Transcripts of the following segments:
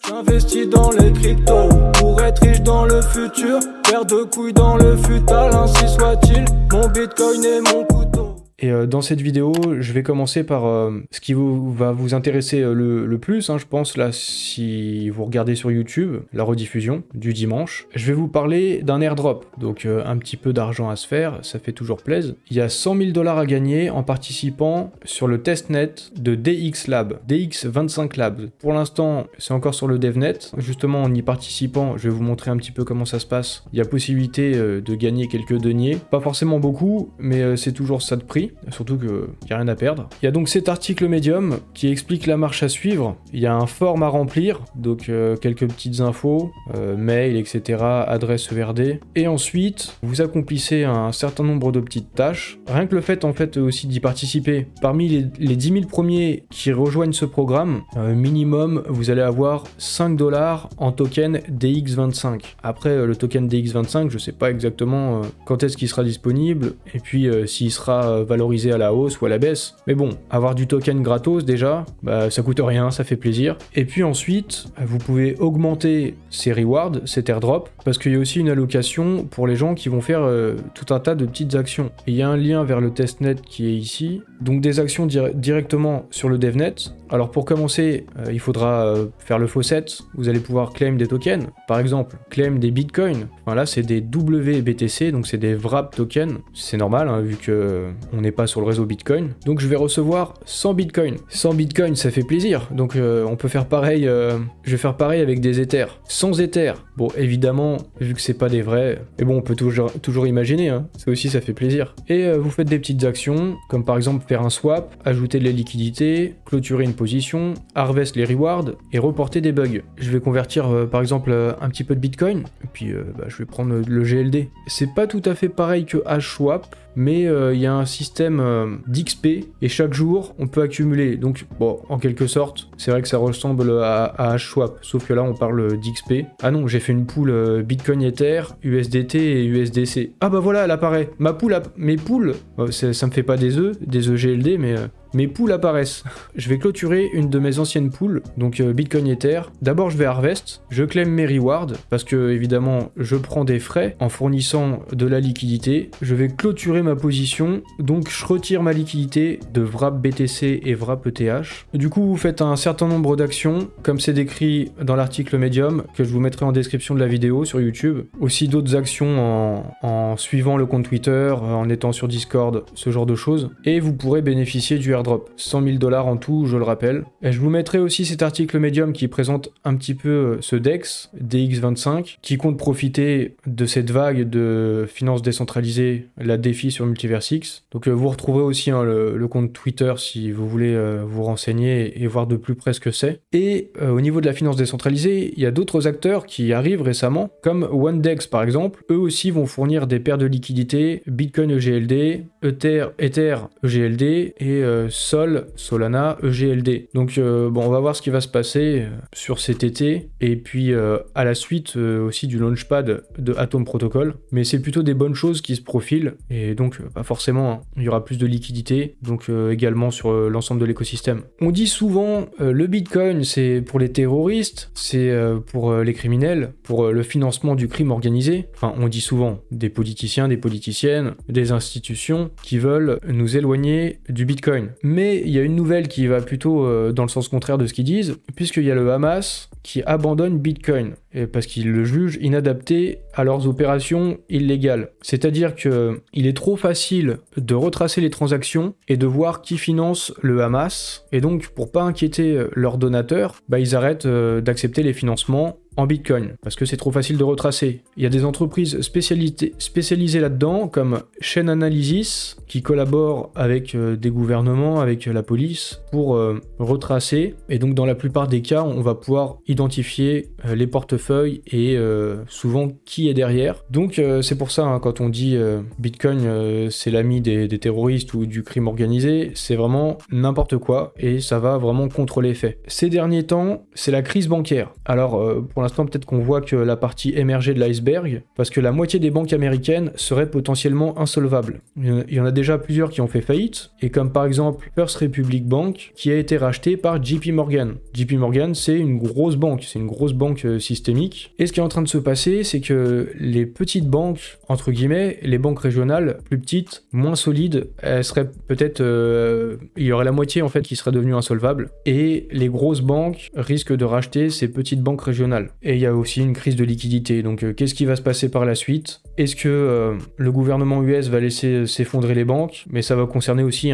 J'investis dans les cryptos pour être riche dans le futur. Paire de couilles dans le futal, ainsi soit-il. Mon bitcoin est mon couteau. Et dans cette vidéo, je vais commencer par ce qui va vous intéresser le plus, hein, je pense, là, si vous regardez sur YouTube, la rediffusion du dimanche. Je vais vous parler d'un airdrop, donc un petit peu d'argent à se faire, ça fait toujours plaisir. Il y a 100 000 $ à gagner en participant sur le testnet de DX Lab, DX25 Labs. Pour l'instant, c'est encore sur le DevNet. Justement, en y participant, je vais vous montrer un petit peu comment ça se passe. Il y a possibilité de gagner quelques deniers, pas forcément beaucoup, mais c'est toujours ça de prix. Surtout qu'il n'y a rien à perdre. Il y a donc cet article Medium qui explique la marche à suivre. Il y a un form à remplir, donc quelques petites infos, mail, etc., adresse ERD. Et ensuite, vous accomplissez un certain nombre de petites tâches. Rien que le fait, en fait, aussi d'y participer. Parmi les 10 000 premiers qui rejoignent ce programme, minimum, vous allez avoir 5 $ en token DX25. Après, le token DX25, je sais pas exactement quand est-ce qu'il sera disponible, et puis s'il sera valorisé à la hausse ou à la baisse. Mais bon, avoir du token gratos déjà, bah ça coûte rien, ça fait plaisir. Et puis ensuite, vous pouvez augmenter ces rewards, cet airdrop, parce qu'il y a aussi une allocation pour les gens qui vont faire tout un tas de petites actions. Et il y a un lien vers le testnet qui est ici, donc des actions directement sur le DevNet. Alors pour commencer, il faudra faire le faucet, vous allez pouvoir claim des tokens, par exemple, claim des bitcoins. Enfin là, c'est des WBTC, donc c'est des wrap tokens. C'est normal, hein, vu que on n'est pas sur le réseau Bitcoin. Donc je vais recevoir 100 Bitcoin. 100 Bitcoin, ça fait plaisir. Donc on peut faire pareil, je vais faire pareil avec des Ethers. 100 Ethers. Bon, évidemment, vu que c'est pas des vrais, mais bon, on peut toujours imaginer, hein. Ça aussi, ça fait plaisir. Et vous faites des petites actions, comme par exemple faire un swap, ajouter de la liquidité, clôturer une position, harvest les rewards et reporter des bugs. Je vais convertir par exemple un petit peu de Bitcoin, et puis je vais prendre le GLD. C'est pas tout à fait pareil que HSwap, mais il y a un système d'XP et chaque jour on peut accumuler. Donc bon, en quelque sorte, c'est vrai que ça ressemble à HSwap, sauf que là on parle d'XP. Ah non, j'ai fait une pool Bitcoin Ether, USDT et USDC. Ah bah voilà, elle apparaît. Mes poules, ça me fait pas des œufs GLD, mais mes poules apparaissent. Je vais clôturer une de mes anciennes poules, donc Bitcoin Ether. D'abord je vais harvest, je claim mes rewards, parce que évidemment je prends des frais en fournissant de la liquidité. Je vais clôturer ma position, donc je retire ma liquidité de wrap BTC et wrap ETH. Du coup vous faites un certain nombre d'actions, comme c'est décrit dans l'article Medium, que je vous mettrai en description de la vidéo sur YouTube. Aussi d'autres actions en suivant le compte Twitter, en étant sur Discord, ce genre de choses. Et vous pourrez bénéficier du airdrop. 100 000 $ en tout, je le rappelle. Et je vous mettrai aussi cet article Medium qui présente un petit peu ce DEX, DX25, qui compte profiter de cette vague de finances décentralisées, la DeFi sur Multiversix. Donc vous retrouverez aussi hein, le compte Twitter si vous voulez vous renseigner et voir de plus près ce que c'est. Et au niveau de la finance décentralisée, il y a d'autres acteurs qui arrivent récemment, comme OneDex par exemple. Eux aussi vont fournir des paires de liquidités, Bitcoin EGLD, Ether EGLD et Solana EGLD. Donc bon, on va voir ce qui va se passer sur cet été et puis à la suite aussi du launchpad de Atom Protocol. Mais c'est plutôt des bonnes choses qui se profilent et donc pas forcément, hein, il y aura plus de liquidité, donc également sur l'ensemble de l'écosystème. On dit souvent le Bitcoin c'est pour les terroristes, c'est pour les criminels, pour le financement du crime organisé. Enfin, on dit souvent des politiciens, des politiciennes, des institutions qui veulent nous éloigner du Bitcoin. Mais il y a une nouvelle qui va plutôt dans le sens contraire de ce qu'ils disent, puisqu'il y a le Hamas qui abandonne Bitcoin, parce qu'ils le jugent inadapté à leurs opérations illégales. C'est-à-dire qu'il est trop facile de retracer les transactions et de voir qui finance le Hamas, et donc pour pas inquiéter leurs donateurs, ils arrêtent d'accepter les financements en Bitcoin, parce que c'est trop facile de retracer. Il y a des entreprises spécialisées là-dedans, comme Chain Analysis, qui collaborent avec des gouvernements, avec la police, pour retracer. Et donc dans la plupart des cas, on va pouvoir identifier les portefeuilles et souvent qui est derrière. Donc c'est pour ça, hein, quand on dit Bitcoin, c'est l'ami des terroristes ou du crime organisé, c'est vraiment n'importe quoi, et ça va vraiment contre les faits. Ces derniers temps, c'est la crise bancaire. Alors pour pour l'instant peut-être qu'on voit que la partie émergée de l'iceberg, parce que la moitié des banques américaines seraient potentiellement insolvables. Il y en a déjà plusieurs qui ont fait faillite, et comme par exemple First Republic Bank, qui a été racheté par JP Morgan. JP Morgan, c'est une grosse banque systémique, et ce qui est en train de se passer, c'est que les petites banques, entre guillemets, les banques régionales, plus petites, moins solides, elles seraient peut-être... il y aurait la moitié en fait qui serait devenue insolvable, et les grosses banques risquent de racheter ces petites banques régionales. Et il y a aussi une crise de liquidité, donc qu'est-ce qui va se passer par la suite? Est-ce que le gouvernement US va laisser s'effondrer les banques? Mais ça va concerner aussi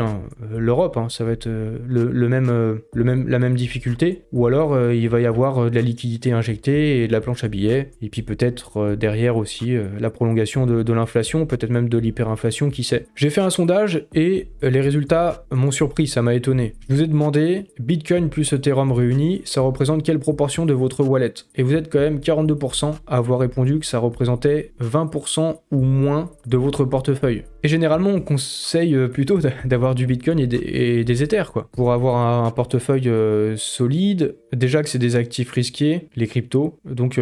l'Europe, hein, ça va être la même difficulté, ou alors il va y avoir de la liquidité injectée et de la planche à billets, et puis peut-être derrière aussi la prolongation de l'inflation, peut-être même de l'hyperinflation, qui sait. J'ai fait un sondage et les résultats m'ont surpris, ça m'a étonné. Je vous ai demandé, Bitcoin plus Ethereum réunis, ça représente quelle proportion de votre wallet? Et vous êtes quand même 42% à avoir répondu que ça représentait 20% ou moins de votre portefeuille. Et généralement, on conseille plutôt d'avoir du Bitcoin et des Ethers, quoi. Pour avoir un portefeuille solide, déjà que c'est des actifs risqués, les cryptos, donc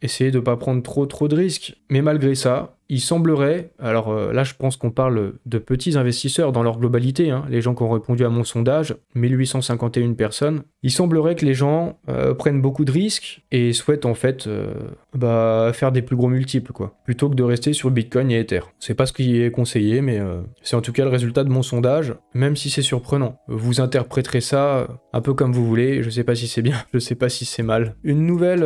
essayez de ne pas prendre trop de risques. Mais malgré ça, il semblerait, alors là je pense qu'on parle de petits investisseurs dans leur globalité, hein, les gens qui ont répondu à mon sondage, 1851 personnes, il semblerait que les gens prennent beaucoup de risques et souhaitent en fait faire des plus gros multiples, quoi, plutôt que de rester sur Bitcoin et Ether. C'est pas ce qui est conseillé, mais c'est en tout cas le résultat de mon sondage, même si c'est surprenant. Vous interpréterez ça un peu comme vous voulez, je sais pas si c'est bien, je sais pas si c'est mal. Une nouvelle,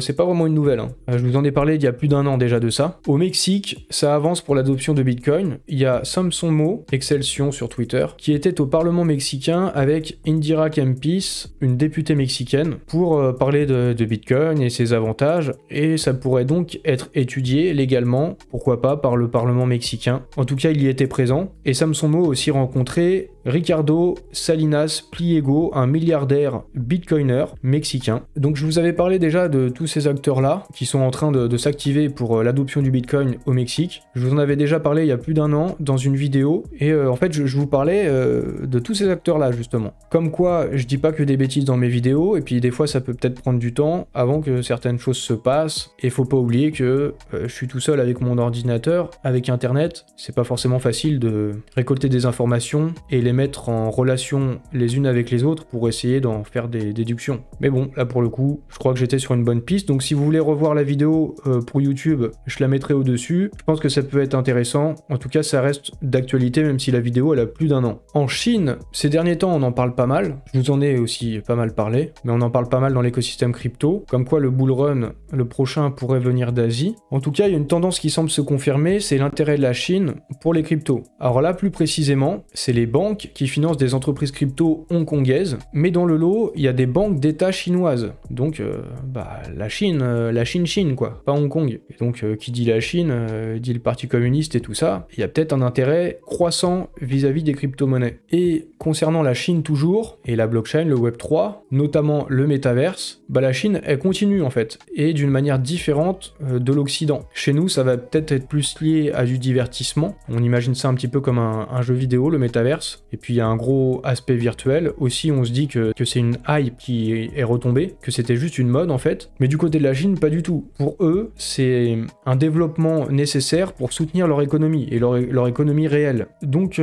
c'est pas vraiment une nouvelle, hein. Je vous en ai parlé il y a plus d'un an déjà de ça. Au Mexique, ça avance pour l'adoption de Bitcoin. Il y a Samson Mo, Excelsior sur Twitter, qui était au Parlement mexicain avec Indira Kempis, une députée mexicaine, pour parler de Bitcoin et ses avantages, et ça pourrait donc être étudié légalement, pourquoi pas, par le Parlement mexicain. En tout cas, il y était présent, et Samson Mo a aussi rencontré Ricardo Salinas Pliego, un milliardaire bitcoiner mexicain. Donc je vous avais parlé déjà de tous ces acteurs-là, qui sont en train de s'activer pour l'adoption du Bitcoin au Mexique. Je vous en avais déjà parlé il y a plus d'un an dans une vidéo, et en fait je vous parlais de tous ces acteurs-là justement. Comme quoi, je dis pas que des bêtises dans mes vidéos, et puis des fois ça peut peut-être prendre du temps avant que certaines choses se passent, et faut pas oublier que je suis tout seul avec mon ordinateur, avec internet, c'est pas forcément facile de récolter des informations et les mettre en relation les unes avec les autres pour essayer d'en faire des déductions. Mais bon, là pour le coup, je crois que j'étais sur une bonne piste, donc si vous voulez revoir la vidéo pour YouTube, je la mettrai au-dessus. Je pense que ça peut être intéressant, en tout cas ça reste d'actualité même si la vidéo elle a plus d'un an. En Chine, ces derniers temps on en parle pas mal, je vous en ai aussi pas mal parlé, mais on en parle pas mal dans l'écosystème crypto, comme quoi le bull run, le prochain pourrait venir d'Asie. En tout cas, il y a une tendance qui semble se confirmer, c'est l'intérêt de la Chine pour les cryptos. Alors là, plus précisément, c'est les banques qui financent des entreprises crypto hongkongaises, mais dans le lot, il y a des banques d'État chinoises. Donc, la Chine quoi, pas Hong Kong. Et donc, qui dit la Chine, dit le Parti communiste et tout ça, il y a peut-être un intérêt croissant vis-à-vis des crypto-monnaies. Et concernant la Chine toujours, et la blockchain, le Web3, notamment le métaverse, la Chine, elle continue en fait, et d'une manière différente de l'Occident. Chez nous, ça va peut-être être plus lié à du divertissement. On imagine ça un petit peu comme un jeu vidéo, le métaverse, et puis il y a un gros aspect virtuel. Aussi, on se dit que c'est une hype qui est retombée, que c'était juste une mode en fait, mais du côté de la Chine, pas du tout. Pour eux, c'est un développement nécessaire pour soutenir leur économie, et leur économie réelle. Donc,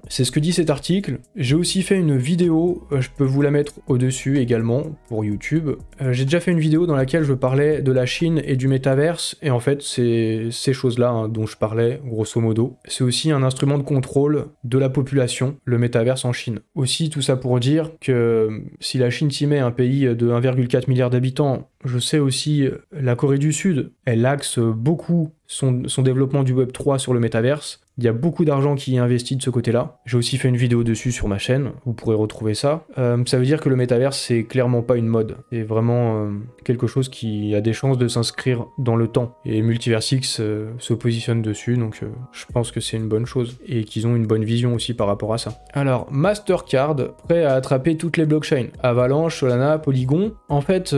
c'est ce que dit cet article. J'ai aussi fait une vidéo, je peux vous la mettre au-dessus également, pour YouTube. J'ai déjà fait une vidéo dans laquelle je parlais de la Chine et du métaverse, et en fait, c'est ces choses-là dont je parlais, grosso modo. C'est aussi un instrument de contrôle de la population, le métaverse en Chine. Aussi, tout ça pour dire que si la Chine s'y met, un pays de 1,4 milliard d'habitants, je sais aussi la Corée du Sud, elle axe beaucoup son développement du Web3 sur le métaverse. Il y a beaucoup d'argent qui est investi de ce côté-là. J'ai aussi fait une vidéo dessus sur ma chaîne, vous pourrez retrouver ça. Ça veut dire que le métaverse, c'est clairement pas une mode. C'est vraiment quelque chose qui a des chances de s'inscrire dans le temps. Et Multiversix se positionne dessus, donc je pense que c'est une bonne chose. Et qu'ils ont une bonne vision aussi par rapport à ça. Alors, Mastercard, prêt à attraper toutes les blockchains. Avalanche, Solana, Polygon. En fait,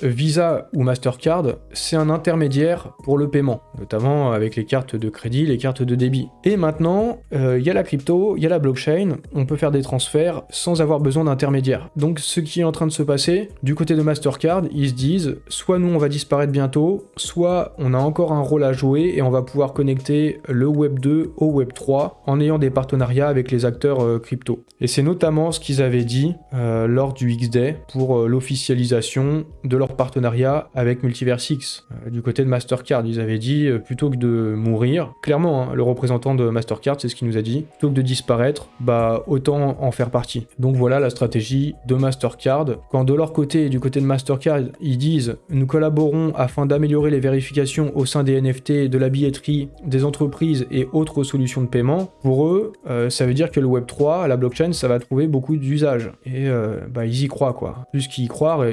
Visa ou Mastercard, c'est un intermédiaire pour le paiement, notamment avec les cartes de crédit, les cartes de débit. Et maintenant, il y a la crypto, il y a la blockchain, on peut faire des transferts sans avoir besoin d'intermédiaires. Donc ce qui est en train de se passer, du côté de Mastercard, ils se disent, soit nous on va disparaître bientôt, soit on a encore un rôle à jouer et on va pouvoir connecter le Web 2 au Web 3 en ayant des partenariats avec les acteurs crypto. Et c'est notamment ce qu'ils avaient dit lors du X-Day pour l'officialisation de leur partenariat avec Multiversix. Du côté de Mastercard, ils avaient dit, plutôt que de mourir, clairement, hein, le représentant de Mastercard, c'est ce qu'il nous a dit, plutôt que de disparaître, bah autant en faire partie. Donc voilà la stratégie de Mastercard. Quand de leur côté, du côté de Mastercard, ils disent « Nous collaborons afin d'améliorer les vérifications au sein des NFT, de la billetterie, des entreprises et autres solutions de paiement », pour eux, ça veut dire que le Web3, la blockchain, ça va trouver beaucoup d'usages. Et bah, ils y croient, quoi. Plus qu'ils y croient,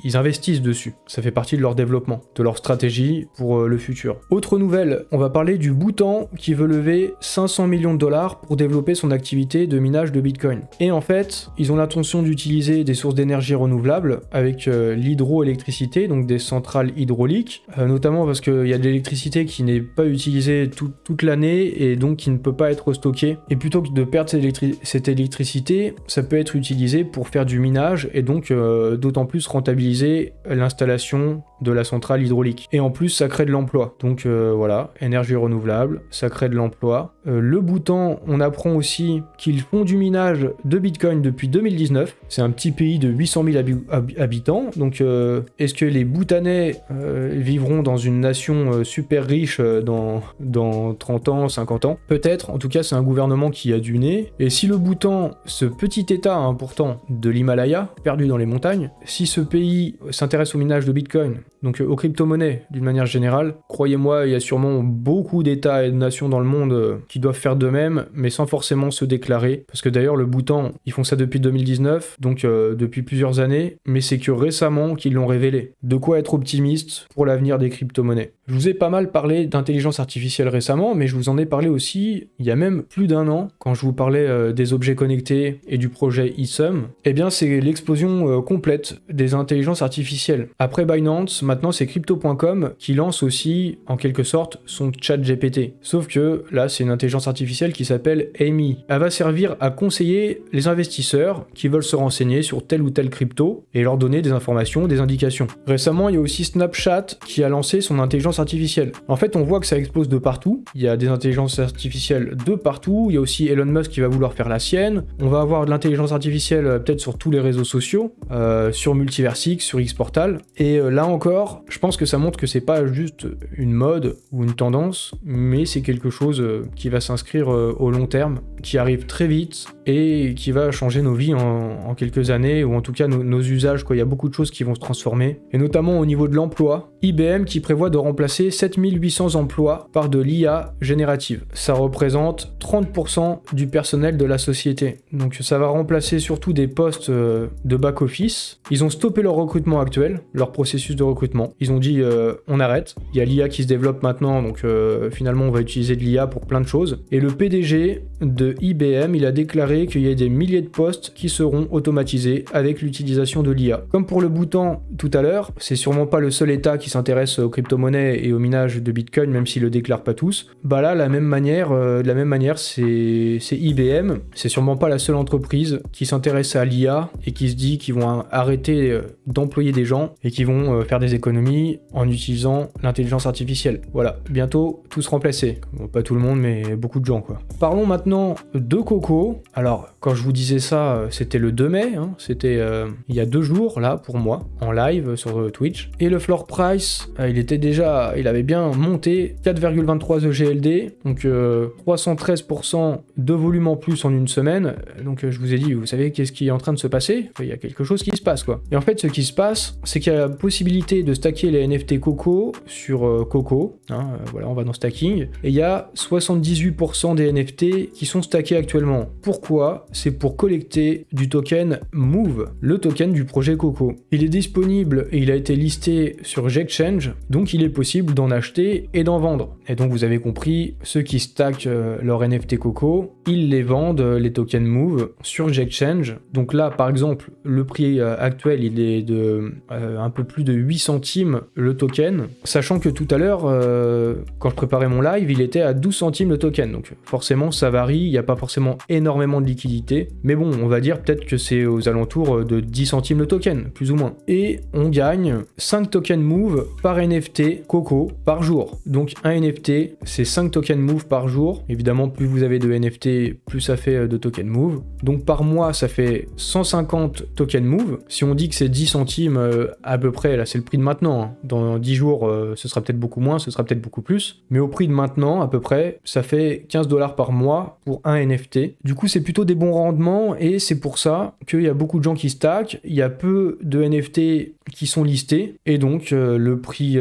ils investissent dessus. Ça fait partie de leur développement, de leur stratégie pour le futur. Autre nouvelle, on va parler du Bhoutan qui veut lever 500 millions de dollars pour développer son activité de minage de Bitcoin. Et en fait, ils ont l'intention d'utiliser des sources d'énergie renouvelables avec l'hydroélectricité, donc des centrales hydrauliques, notamment parce qu'il y a de l'électricité qui n'est pas utilisée toute l'année et donc qui ne peut pas être stockée. Et plutôt que de perdre cette électricité, ça peut être utilisé pour faire du minage et donc d'autant plus rentabiliser l'installation de la centrale hydraulique. Et en plus, ça crée de l'emploi. Donc voilà, énergie renouvelable, ça crée de l'emploi. Le Bhoutan, on apprend aussi qu'ils font du minage de Bitcoin depuis 2019. C'est un petit pays de 800 000 habitants. Donc est-ce que les Bhoutanais vivront dans une nation super riche dans 30 ans, 50 ans? Peut-être. En tout cas, c'est un gouvernement qui a du nez. Et si le Bhoutan, ce petit état important de l'Himalaya, perdu dans les montagnes, si ce pays s'intéresse au minage de Bitcoin, donc aux crypto-monnaies d'une manière générale, croyez-moi, il y a sûrement beaucoup d'États et de nations dans le monde qui doivent faire de même, mais sans forcément se déclarer. Parce que d'ailleurs, le Bhoutan, ils font ça depuis 2019, donc depuis plusieurs années, mais c'est que récemment qu'ils l'ont révélé. De quoi être optimiste pour l'avenir des crypto-monnaies. Je vous ai pas mal parlé d'intelligence artificielle récemment, mais je vous en ai parlé aussi il y a même plus d'un an, quand je vous parlais des objets connectés et du projet eSum. Eh bien, c'est l'explosion complète des intelligences artificielles. Après Binance, maintenant c'est Crypto.com qui lance aussi, en quelque sorte, son chat GPT. Sauf que là, c'est une intelligence artificielle qui s'appelle Amy. Elle va servir à conseiller les investisseurs qui veulent se renseigner sur telle ou telle crypto et leur donner des informations, des indications. Récemment, il y a aussi Snapchat qui a lancé son intelligence artificielle. En fait, on voit que ça explose de partout. Il y a des intelligences artificielles de partout. Il y a aussi Elon Musk qui va vouloir faire la sienne. On va avoir de l'intelligence artificielle peut-être sur tous les réseaux sociaux, sur Multiversix, sur Xportal. Et là encore, je pense que ça montre que c'est pas juste une mode ou une tendance, mais c'est quelque chose qui va s'inscrire au long terme, qui arrive très vite et qui va changer nos vies en quelques années, ou en tout cas nos usages, quoi. Il y a beaucoup de choses qui vont se transformer, et notamment au niveau de l'emploi. IBM qui prévoit de remplacer 7800 emplois par de l'IA générative. Ça représente 30% du personnel de la société. Donc ça va remplacer surtout des postes de back-office. Ils ont stoppé leur recrutement actuel, leur processus de recrutement. Ils ont dit on arrête. Il y a l'IA qui se développe maintenant, donc finalement on va utiliser de l'IA pour plein de choses. Et le PDG de IBM, il a déclaré qu'il y a des milliers de postes qui seront automatisés avec l'utilisation de l'IA. Comme pour le Bhoutan tout à l'heure, c'est sûrement pas le seul État qui s'intéresse aux crypto-monnaies et au minage de Bitcoin, même s'ils le déclarent pas tous. Bah là, de la même manière, c'est IBM. C'est sûrement pas la seule entreprise qui s'intéresse à l'IA et qui se dit qu'ils vont arrêter d'employer des gens et qui vont faire des économies en utilisant l'intelligence artificielle. Voilà, bientôt tous remplacés. Bon, pas tout le monde, mais beaucoup de gens, quoi. Parlons maintenant de Coco. Alors, quand je vous disais ça, c'était le 2 mai, hein, c'était il y a 2 jours, là, pour moi, en live sur Twitch. Et le floor price, il avait bien monté 4,23 EGLD, donc 313% de volume en plus en une semaine. Donc je vous ai dit, vous savez qu'est-ce qui est en train de se passer? Il y a quelque chose qui se passe, quoi. Et en fait, ce qui se passe, c'est qu'il y a la possibilité de stacker les NFT Coco sur Coco. Hein, voilà, on va dans stacking. Et il y a 78% des NFT qui sont stackés actuellement. Pourquoi? Pourquoi? C'est pour collecter du token Move, le token du projet Coco. Il est disponible et il a été listé sur Gexchange, donc il est possible d'en acheter et d'en vendre. Et donc vous avez compris, ceux qui stackent leur NFT Coco, ils les vendent, les tokens Move, sur Gexchange. Donc là, par exemple, le prix actuel, il est de un peu plus de 8 centimes le token, sachant que tout à l'heure, quand je préparais mon live, il était à 12 centimes le token. Donc forcément, ça varie, il n'y a pas forcément énormément de liquidité, mais bon, on va dire peut-être que c'est aux alentours de 10 centimes le token, plus ou moins. Et on gagne 5 tokens Move par NFT Coco par jour. Donc un NFT, c'est 5 tokens Move par jour. Évidemment, plus vous avez de NFT, plus ça fait de tokens Move. Donc par mois, ça fait 150 tokens Move. Si on dit que c'est 10 centimes à peu près, là c'est le prix de maintenant, hein. Dans 10 jours, ce sera peut-être beaucoup moins, ce sera peut-être beaucoup plus. Mais au prix de maintenant, à peu près, ça fait 15 $ par mois pour un NFT. Du coup, c'est plutôt des bons rendements et c'est pour ça qu'il y a beaucoup de gens qui stackent. Il y a peu de NFT qui sont listés et donc le prix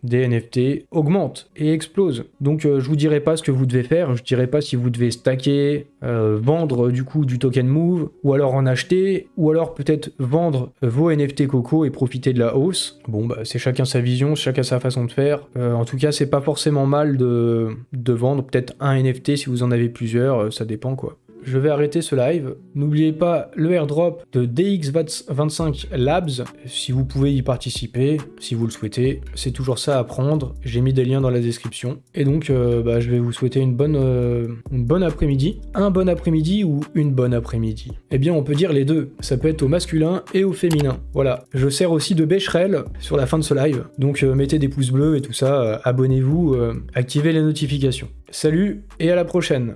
des NFT augmente et explose. Donc je vous dirai pas ce que vous devez faire, je dirai pas si vous devez stacker, vendre du coup du token Move ou alors en acheter ou alors peut-être vendre vos NFT Coco et profiter de la hausse. Bon bah c'est chacun sa vision, chacun sa façon de faire. En tout cas c'est pas forcément mal de vendre peut-être un NFT si vous en avez plusieurs, ça dépend quoi. Je vais arrêter ce live. N'oubliez pas le airdrop de DX25 Labs, si vous pouvez y participer, si vous le souhaitez. C'est toujours ça à prendre, j'ai mis des liens dans la description. Et donc, je vais vous souhaiter une bonne après-midi. Un bon après-midi ou une bonne après-midi? Eh bien, on peut dire les deux. Ça peut être au masculin et au féminin. Voilà. Je sers aussi de Becherel sur la fin de ce live. Donc, mettez des pouces bleus et tout ça, abonnez-vous, activez les notifications. Salut et à la prochaine!